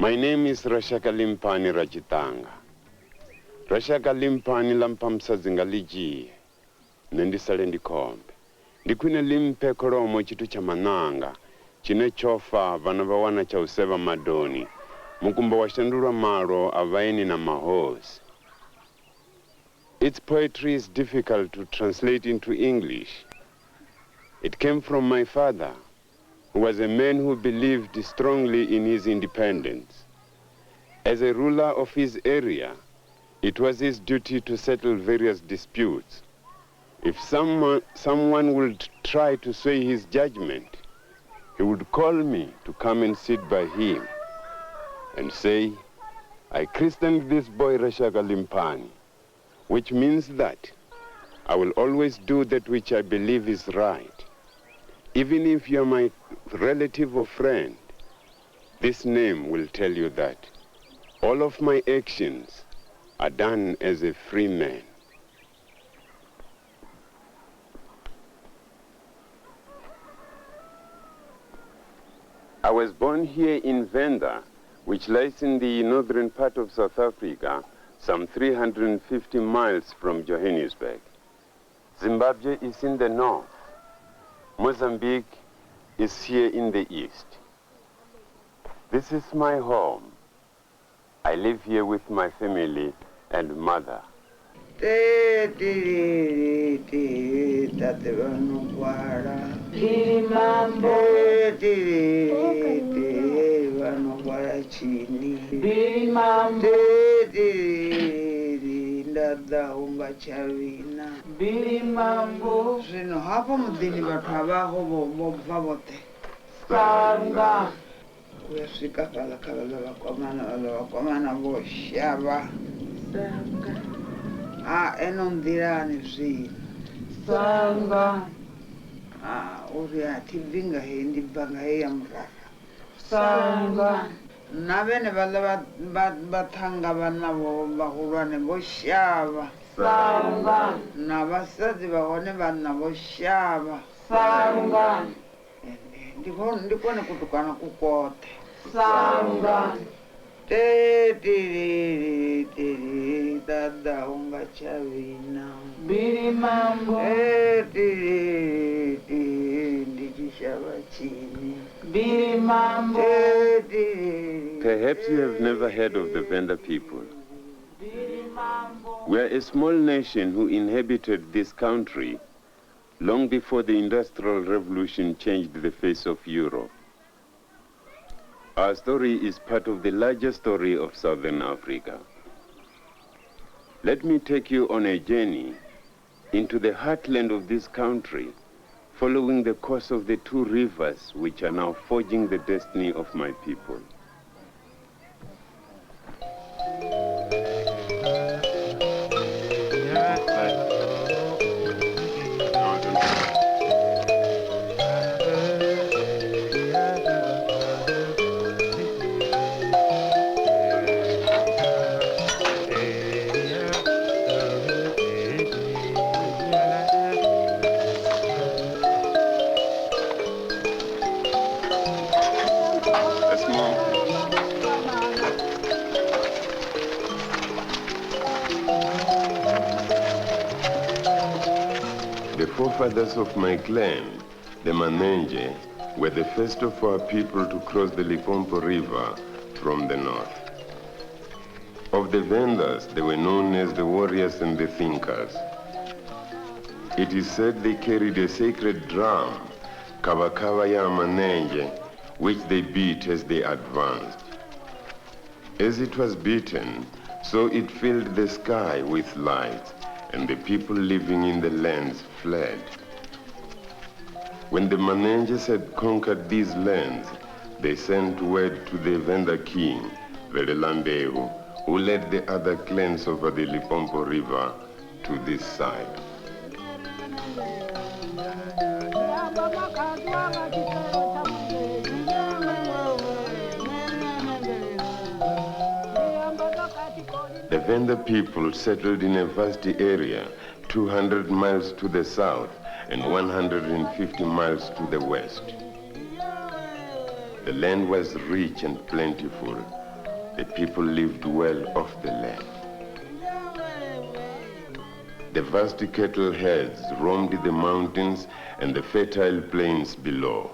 My name is Rashaka Ratshitanga. Rashaka lampamsa zingaliji. Nendisale ndikombe. Ndikwine limpe koromo chitu cha mananga. Chine chofa vana vawana cha useva madoni. Mukumba washandura maro avaini na mahozi. Its poetry is difficult to translate into English. It came from my father, who was a man who believed strongly in his independence. As a ruler of his area, it was his duty to settle various disputes. If someone would try to sway his judgment, he would call me to come and sit by him and say, I christened this boy Rashaka Limpani, which means that I will always do that which I believe is right. Even if you're my relative or friend, this name will tell you that all of my actions are done as a free man. I was born here in Venda, which lies in the northern part of South Africa, some 350 miles from Johannesburg. Zimbabwe is in the north. Mozambique is here in the east. This is my home. I live here with my family and mother. Dada unga chavina bili mambo zino hapo mdini batabaho bobote sanga uyasika kala kwa mana boshaba sanga enondirani zino sanga uriati vinga hindi banga ya mraka sanga Nabene bala batanga bana bahurane boshaba sanga nabasazi bahone bana boshaba sanga ndikone kutukana kukote sanga dada unga chavina bili mambo ndikishaba chini bili mambo. Perhaps you have never heard of the Venda people. We are a small nation who inhabited this country long before the Industrial Revolution changed the face of Europe. Our story is part of the larger story of Southern Africa. Let me take you on a journey into the heartland of this country, following the course of the two rivers which are now forging the destiny of my people. The forefathers of my clan, the Manenge, were the first of our people to cross the Limpopo River from the north. Of the Vendas, they were known as the warriors and the thinkers. It is said they carried a sacred drum, Kavakava ya Manenge, which they beat as they advanced. As it was beaten, so it filled the sky with light, and the people living in the lands fled. When the Manenges had conquered these lands, they sent word to the Venda king, Vedelambehu, who led the other clans over the Limpopo River to this side. The Venda people settled in a vast area, 200 miles to the south and 150 miles to the west. The land was rich and plentiful, the people lived well off the land. The vast cattle herds roamed the mountains and the fertile plains below.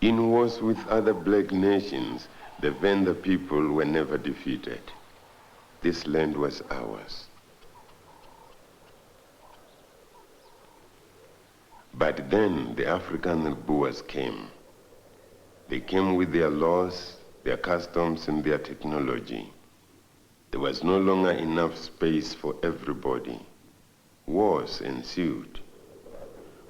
In wars with other black nations, the Venda people were never defeated. This land was ours. But then the African Boers came. They came with their laws, their customs, and their technology. There was no longer enough space for everybody. Wars ensued.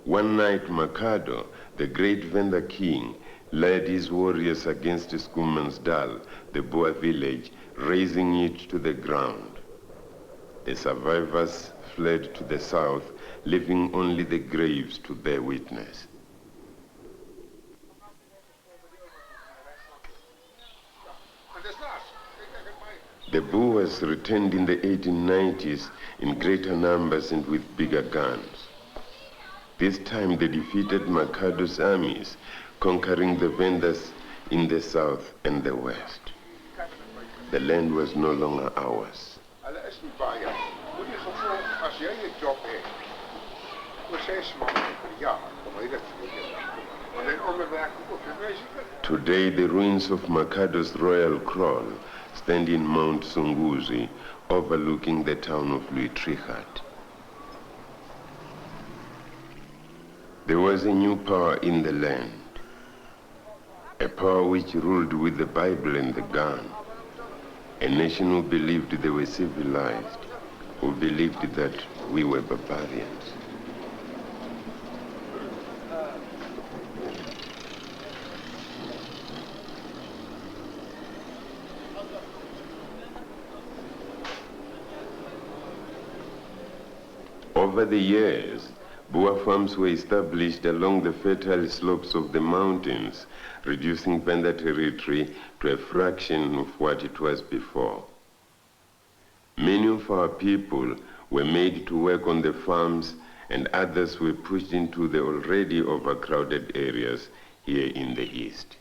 One night, Makado, the great Venda king, led his warriors against Schoemansdal, the Boer village, razing it to the ground. The survivors fled to the south, leaving only the graves to bear witness. The Boers returned in the 1890s in greater numbers and with bigger guns. This time they defeated Makado's armies, conquering the Vendas in the south and the west. The land was no longer ours. Today, the ruins of Makado's royal kraal stand in Mount Sunguzi, overlooking the town of Louis-Trichardt. There was a new power in the land, a power which ruled with the Bible and the gun, a nation who believed they were civilized, who believed that we were barbarians. Over the years, Boer farms were established along the fertile slopes of the mountains, reducing Venda territory to a fraction of what it was before. Many of our people were made to work on the farms, and others were pushed into the already overcrowded areas here in the east.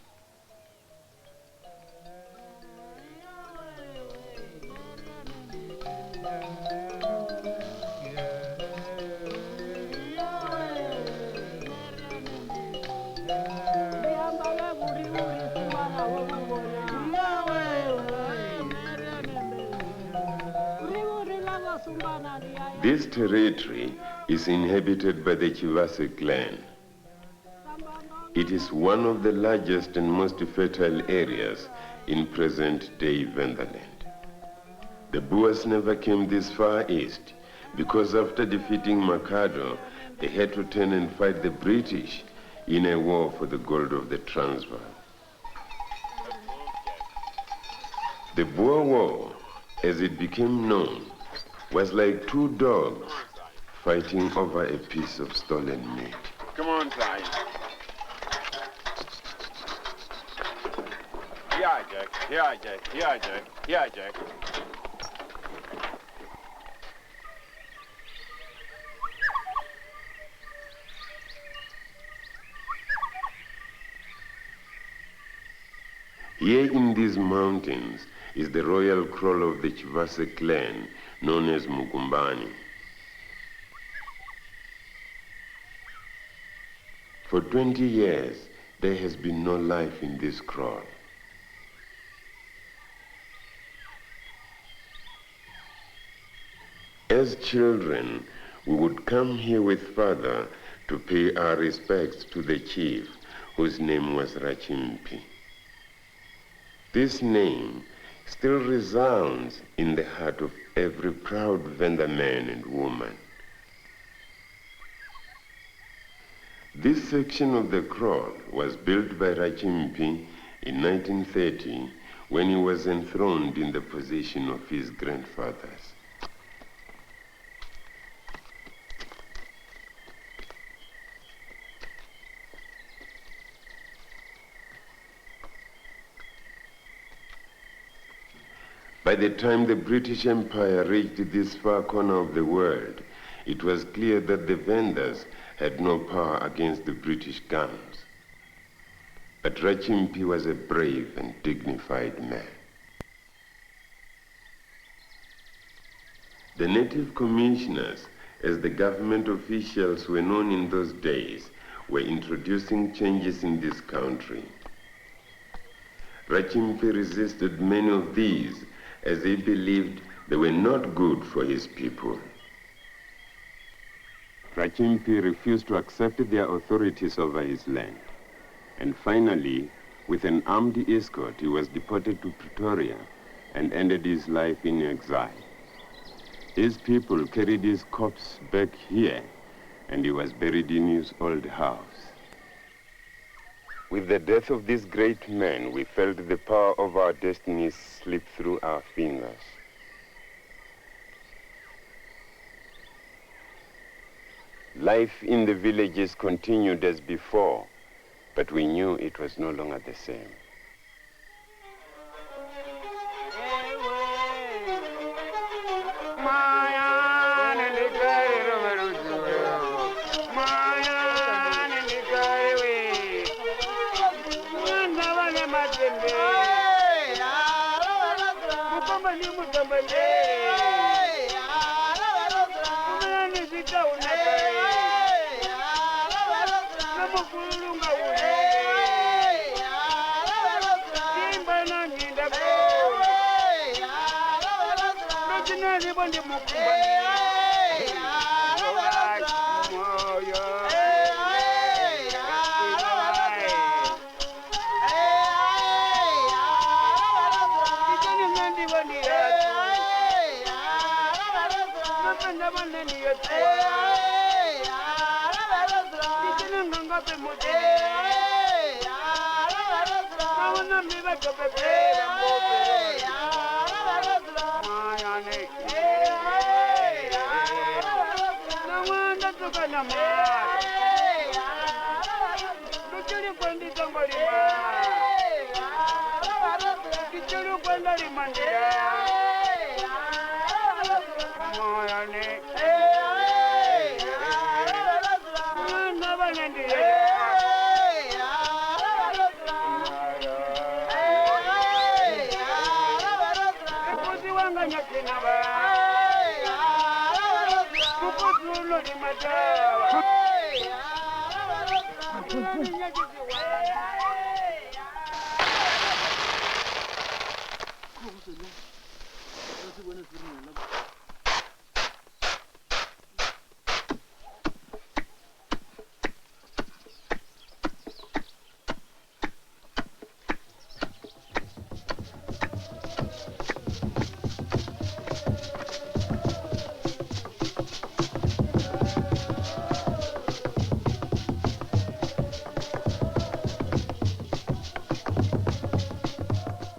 This territory is inhabited by the Chivase clan. It is one of the largest and most fertile areas in present-day Vendaland. The Boers never came this far east because after defeating Makado, they had to turn and fight the British in a war for the gold of the Transvaal. The Boer War, as it became known, was like two dogs fighting over a piece of stolen meat. Come on, Ty. Yeah, Jack. Yeah, Jack. Yeah, Jack. Yeah, Jack. Here in these mountains is the royal kraal of the Chivase clan, known as Mugumbani. For 20 years, there has been no life in this kraal. As children, we would come here with father to pay our respects to the chief, whose name was Rachimpi. This name still resounds in the heart of every proud Venda man and woman. This section of the kraal was built by Rachimpi in 1930 when he was enthroned in the position of his grandfathers. By the time the British Empire reached this far corner of the world, it was clear that the Vendas had no power against the British guns. But Rachimpi was a brave and dignified man. The native commissioners, as the government officials were known in those days, were introducing changes in this country. Rachimpi resisted many of these as he believed they were not good for his people. Rachimpi refused to accept their authorities over his land. And finally, with an armed escort, he was deported to Pretoria and ended his life in exile. His people carried his corpse back here, and he was buried in his old house. With the death of this great man, we felt the power of our destinies slip through our fingers. Life in the villages continued as before, but we knew it was no longer the same.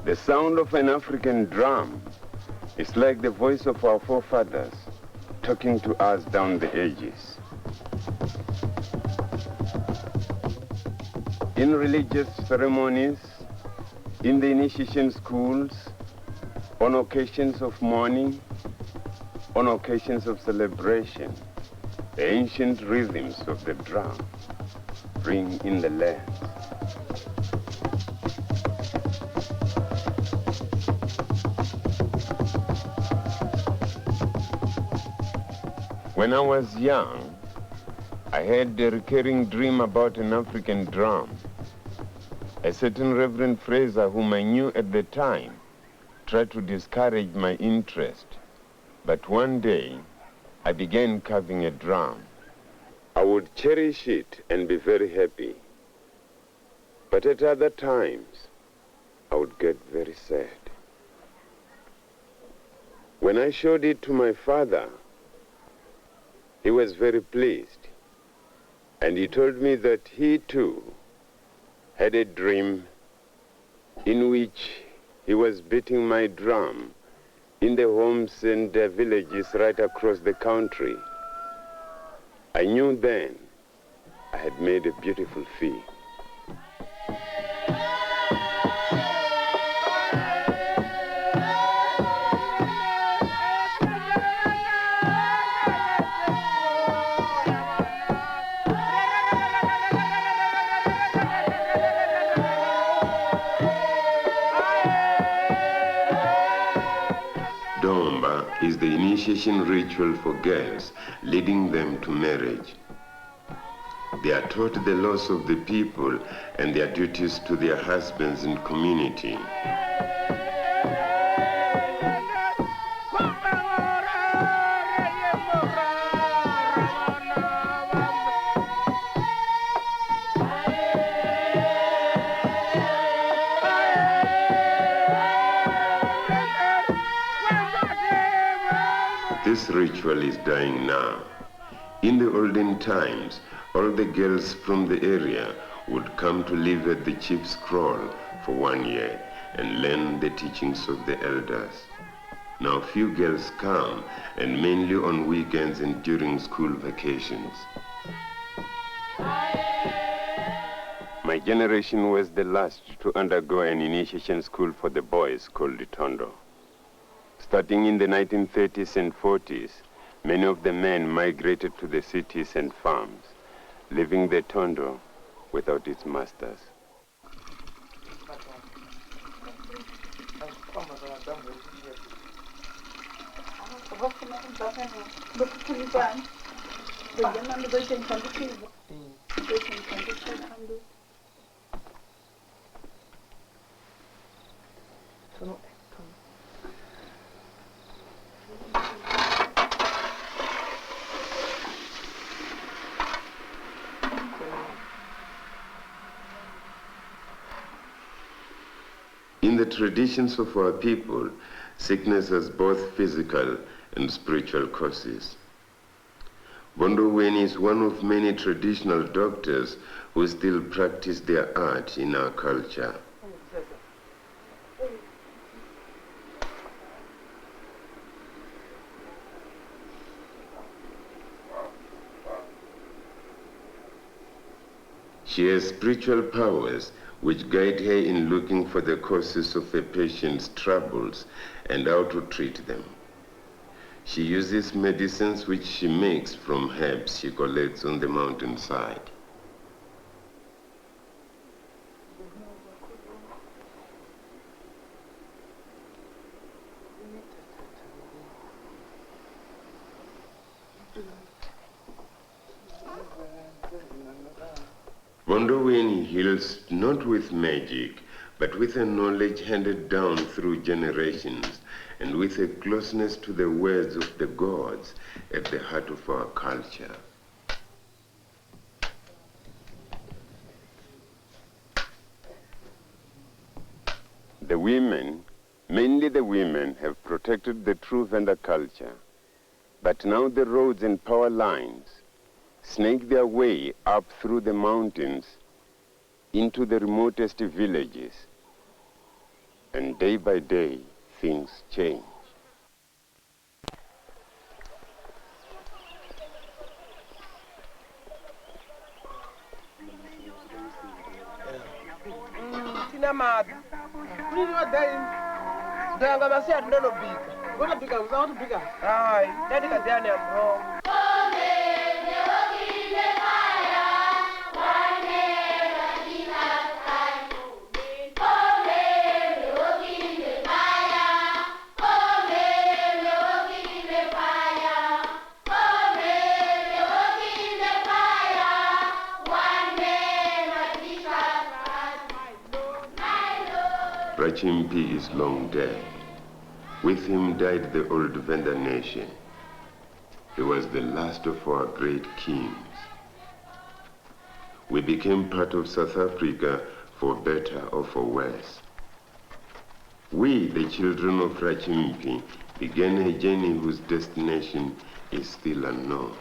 The sound of an African drum is like the voice of our forefathers talking to us down the ages. In religious ceremonies, in the initiation schools, on occasions of mourning, on occasions of celebration, the ancient rhythms of the drum ring in the land. When I was young, I had a recurring dream about an African drum. A certain Reverend Fraser, whom I knew at the time, tried to discourage my interest. But one day, I began carving a drum. I would cherish it and be very happy. But at other times, I would get very sad. When I showed it to my father, he was very pleased, and he told me that he too had a dream in which he was beating my drum in the homes and villages right across the country. I knew then I had made a beautiful feat. initiation ritual for girls, leading them to marriage. They are taught the laws of the people and their duties to their husbands and community. This ritual is dying now. In the olden times, all the girls from the area would come to live at the chief's kraal for 1 year and learn the teachings of the elders. Now few girls come, and mainly on weekends and during school vacations. My generation was the last to undergo an initiation school for the boys called Tondo. Starting in the 1930s and 40s, many of the men migrated to the cities and farms, leaving the Tondo without its masters. In the traditions of our people, sickness has both physical and spiritual causes. Bondo Weni is one of many traditional doctors who still practice their art in our culture. She has spiritual powers which guide her in looking for the causes of a patient's troubles and how to treat them. She uses medicines which she makes from herbs she collects on the mountainside. Bondo Weni heals not with magic, but with a knowledge handed down through generations, and with a closeness to the words of the gods at the heart of our culture. The women, mainly the women, have protected the true Venda culture, but now the roads and power lines snake their way up through the mountains into the remotest villages. And day by day, things change. Sinamada. Danga masia ndono bika. What bika? What bika? Ai, daddy kadiani ambro. Rachimpi is long dead. With him died the old Venda nation. He was the last of our great kings. We became part of South Africa for better or for worse. We, the children of Rachimpi, began a journey whose destination is still unknown.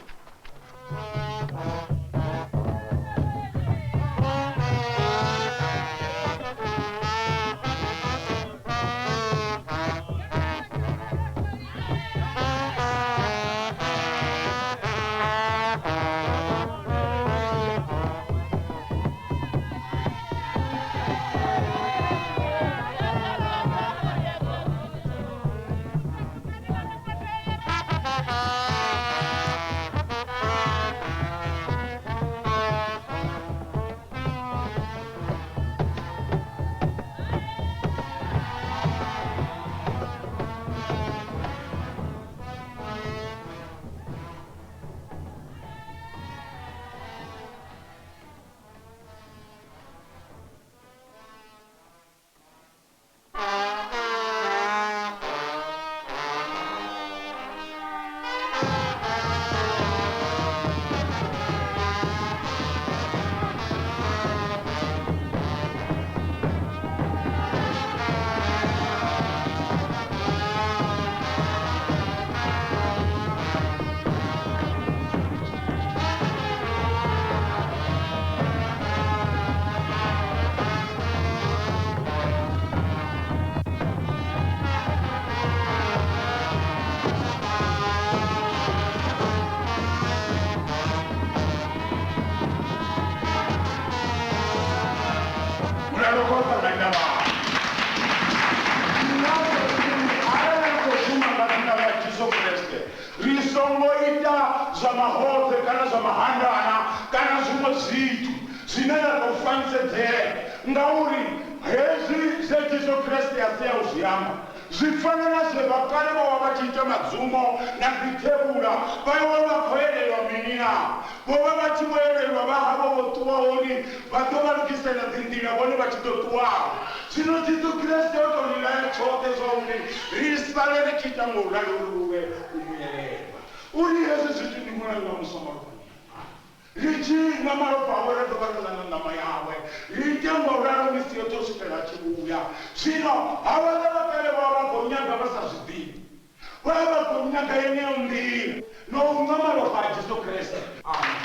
zwa mahodze kana zwa mahandana kana zwiṅwe zwithu zwine na tou fanisedzea ngauri hezwi zwe Jesu Kriste a sia u zwi amba zwi fana na zwe vhakale vha vha vha tshi ita madzumo na dzithebula vha yo vha khou elelwa mini na vho vha vha tshi vho elelwa vha havho vho ṱuwa honi vha ḓo vha lugisela dzi nḓila vhone vha tshi ḓo ṱuwaho zwino Jesu Kriste o tou lilayo tshoṱhe zwa uri ri sale ri tshi ita ngaurali uri hu vhe u muyelelwa uri hezwi zwithu ndi mulayo wa musamariya ri tshi nwa malofha awe ra ḓo vha ri ḽa na ṋama yawe ri ite ngauralo misi yo ḓo swikela tshi vhuya zwino havhaḽa vhakale vha vha khou nyaga vha sa zwi ḓivhi vha vha khou nyaga yeneyo nḓila no u nwa malofha a Jesu Kriste amen.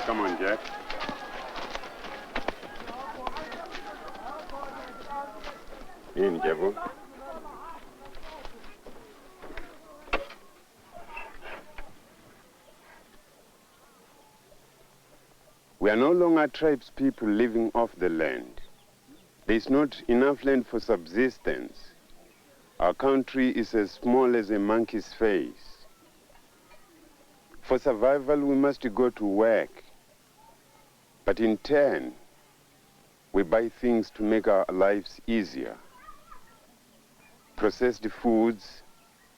Come on, Jack. In, Jabu. We are no longer tribespeople living off the land. There is not enough land for subsistence. Our country is as small as a monkey's face. For survival, we must go to work. But in turn, we buy things to make our lives easier. Processed foods,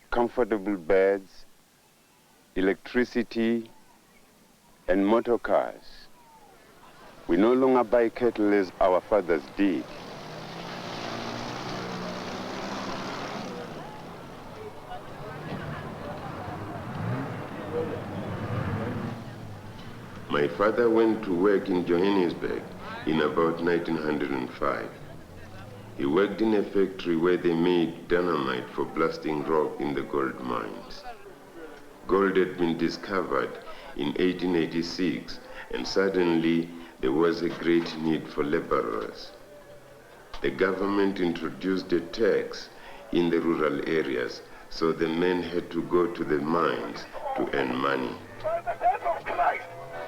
comfortable beds, electricity, and motor cars. We no longer buy cattle as our fathers did. My father went to work in Johannesburg in about 1905. He worked in a factory where they made dynamite for blasting rock in the gold mines. Gold had been discovered in 1886, and suddenly there was a great need for laborers. The government introduced a tax in the rural areas, so the men had to go to the mines to earn money. By the death of Christ,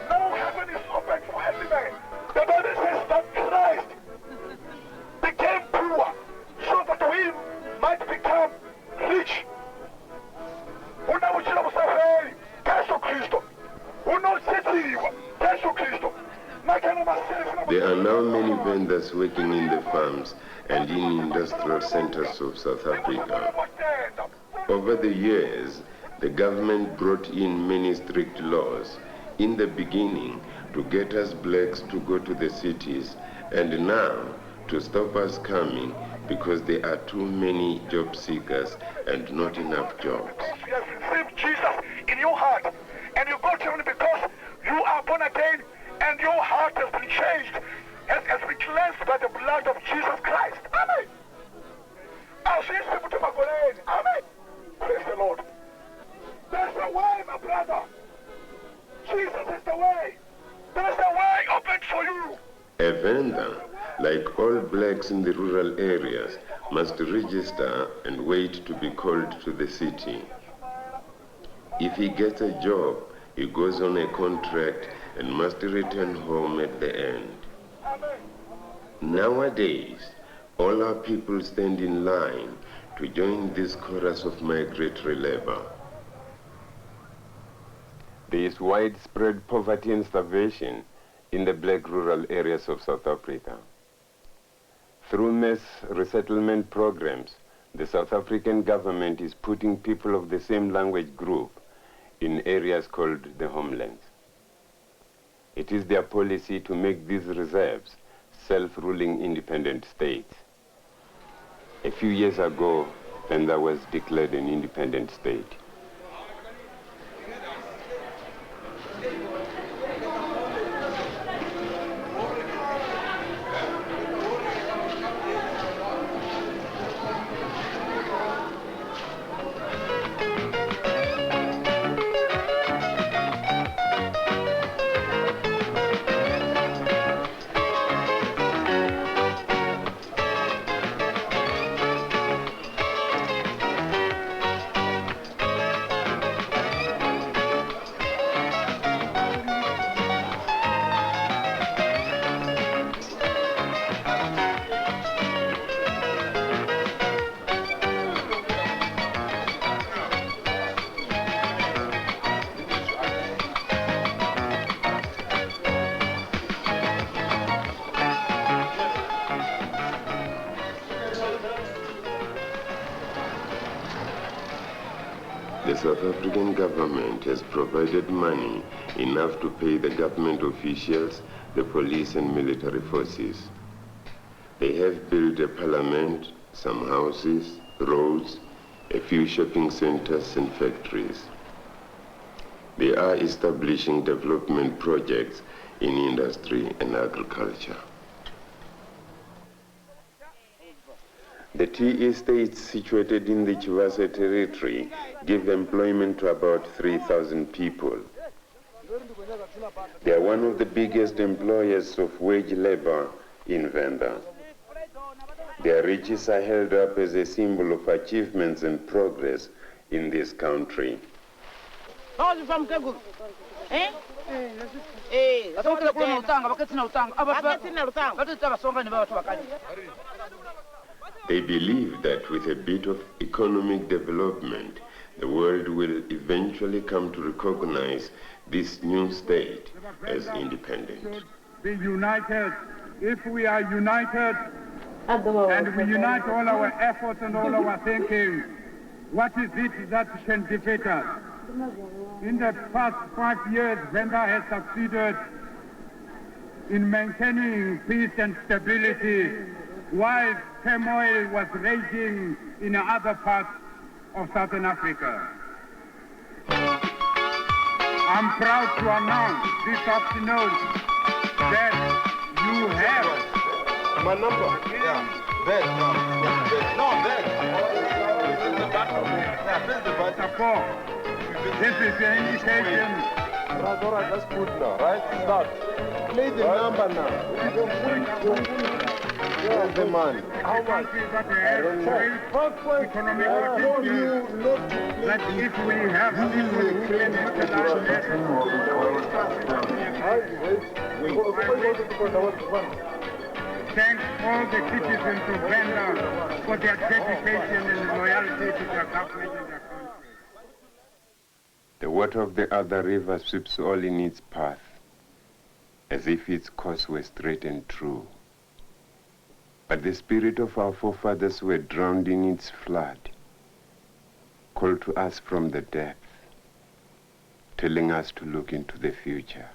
now heaven is open for every man. The Bible says that Christ became poor so that we might become rich. Unawuchila musafiri, Yesu Kristo. Unosetiwa, Yesu Kristo. There are now many vendors working in the farms and in industrial centers of South Africa. Over the years, the government brought in many strict laws. In the beginning, to get us blacks to go to the cities, and now to stop us coming because there are too many job seekers and not enough jobs. You have received Jesus in your heart, and you go to him because you are born again, and your heart has been changed, has been cleansed by the blood of Jesus Christ. Amen. Amen. Praise the Lord. That's brother. Jesus is the way. There is a way open for you. A Venda, like all blacks in the rural areas, must register and wait to be called to the city. If he gets a job, he goes on a contract and must return home at the end. Nowadays, all our people stand in line to join this chorus of migratory labor. There is widespread poverty and starvation in the black rural areas of South Africa. Through mass resettlement programs, the South African government is putting people of the same language group in areas called the homelands. It is their policy to make these reserves self-ruling independent states. A few years ago, Venda was declared an independent state. The South African government has provided money enough to pay the government officials, the police and military forces. They have built a parliament, some houses, roads, a few shopping centers and factories. They are establishing development projects in industry and agriculture. The tea estates situated in the Chivasa territory give employment to about 3,000 people. They are one of the biggest employers of wage labor in Venda. Their riches are held up as a symbol of achievements and progress in this country. They believe that with a bit of economic development, the world will eventually come to recognize this new state as independent. Be united. If we are united and we unite all our efforts and all our thinking, what is it that can defeat us? In the past 5 years, Venda has succeeded in maintaining peace and stability while turmoil was raging in other parts of Southern Africa. I'm proud to announce this afternoon that you have My number? Yeah. Bed. No, bed. This is the button. Yeah, this is the button. support. This is the indication. Right, all right, let's put now, right? Start. Play the number now. Where's the man? How much? That if we have people who can thank all the citizens of Venda for their dedication and loyalty to their government and their country. The water of the other river sweeps all in its path, as if its course were straight and true. But the spirit of our forefathers were drowned in its flood, called to us from the depth, telling us to look into the future.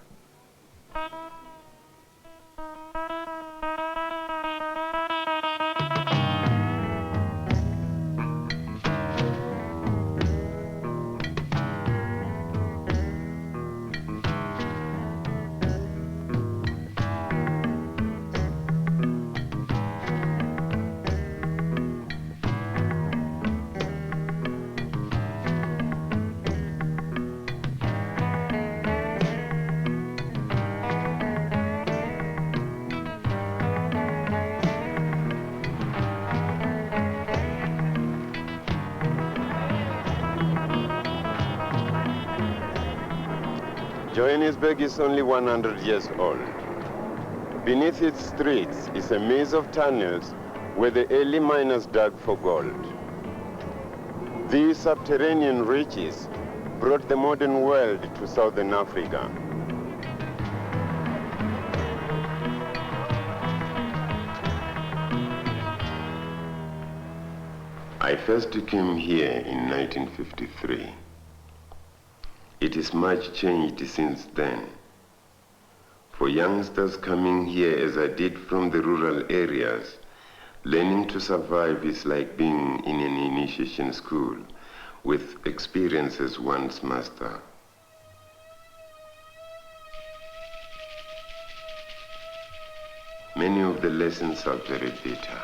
Johannesburg is only 100 years old. Beneath its streets is a maze of tunnels where the early miners dug for gold. These subterranean riches brought the modern world to Southern Africa. I first came here in 1953. It is much changed since then. For youngsters coming here as I did from the rural areas, learning to survive is like being in an initiation school with experience as one's master. Many of the lessons are very bitter.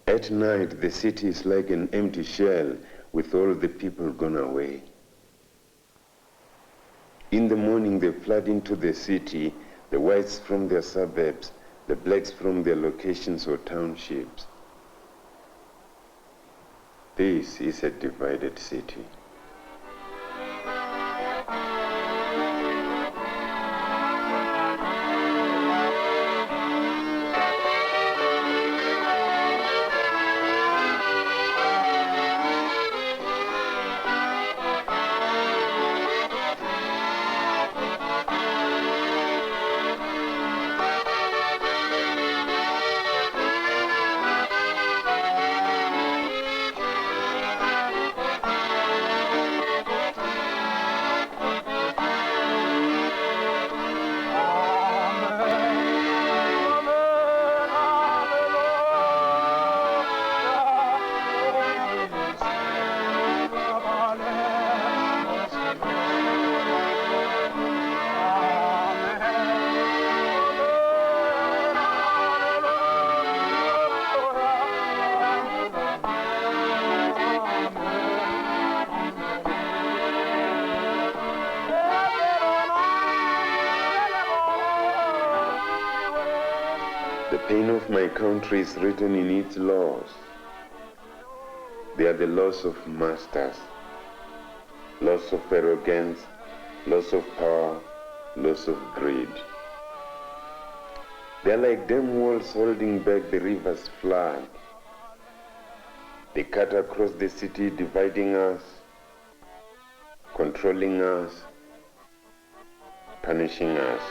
At night, the city is like an empty shell with all the people gone away. In the morning, they flood into the city, the whites from their suburbs, the blacks from their locations or townships. This is a divided city. The pain of my country is written in its laws. They are the laws of masters, laws of arrogance, laws of power, laws of greed. They are like dam walls holding back the river's flood. They cut across the city, dividing us, controlling us, punishing us.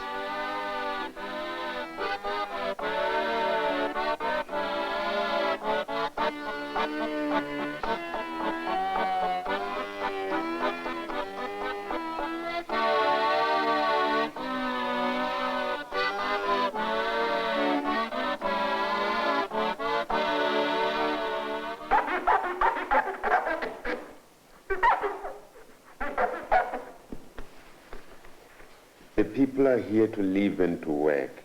The people are here to live and to work.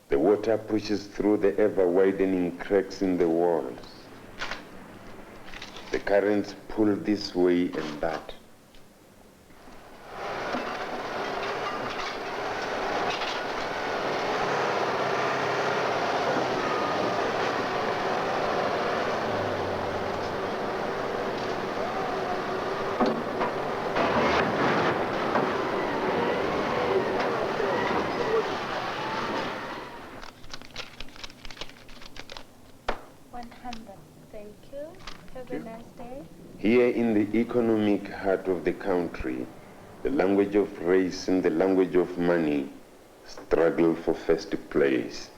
The water pushes through the ever-widening cracks in the walls. The currents pull this way and that. Thank you. Have a nice day. Here in the economic heart of the country, the language of race and the language of money struggle for first place.